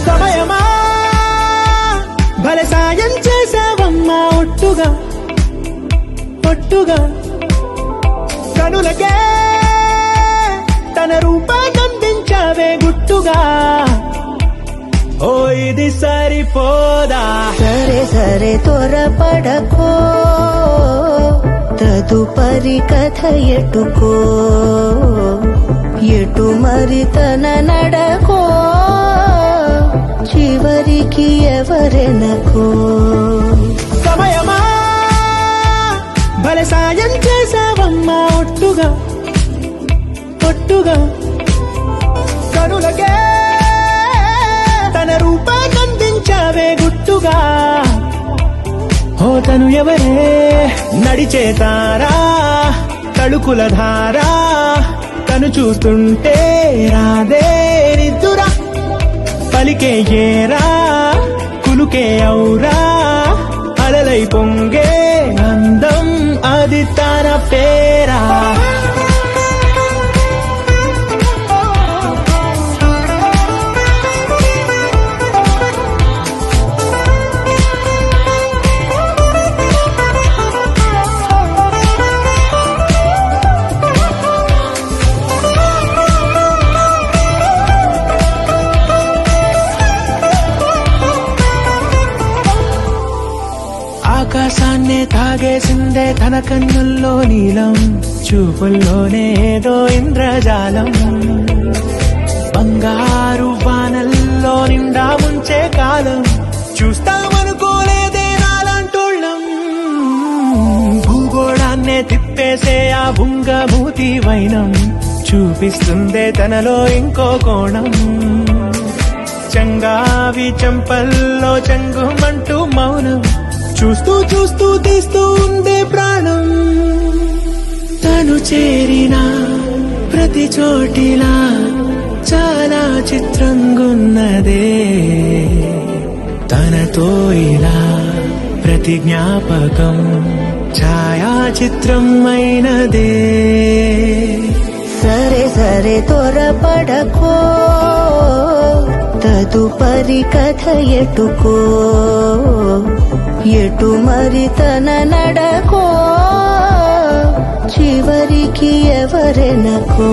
సమయమా భలే సాయం చేసావమ్మా ఒట్టుగా ఒట్టుగా కనులకే తన రూపాన్నందించావే గుట్టుగా ఓ ఇది సరిపోదా సరే సరే త్వరపడకో తదుపరి కథ ఎటుకో ఎటు మరి తన నడకో చివరికి ఎవరెనకో సమయమా భలే సాయం చేసావమ్మా ఒట్టుగా ఒట్టుగా కనులకే తన రూపాన్నందించావే గుట్టుగా ఓ తను ఎవరే నడిచే తారా తళుకుల ధారా తను చూస్తుంటే రాదే నిద్దురా పలికే ఏరా కులుకే ఔరా అలలై పొంగే అందం అది తన పేరా ఆకాశాన్నే తాగేసిందే తన కన్నుల్లో నీలం చూపుల్లోనే ఏదో ఇంద్రజాలం బంగారు వానల్లో నిండా ముంచే కాలం చూస్తామనుకోలేదే నాలాంటోళ్ళం భూగోళాన్నే తిప్పేసే ఆ బుంగమూతి వైనం చూపిస్తుందే తనలో ఇంకో కోణం చంగావి చంపల్లో చంగుమంటూ మౌనం చూస్తూ చూస్తూ తీస్తూ ఉండే ప్రాణం తను చేరిన ప్రతి చోటిలా చాలా చిత్రంగున్నదే తనతో ఇలా ప్రతి జ్ఞాపకం ఛాయాచిత్రం అయినదే సరే సరే త్వరపడకో తదుపరి కథ ఎటుకో ఎటు మరి తన నడకో చివరికి ఎవరెనకో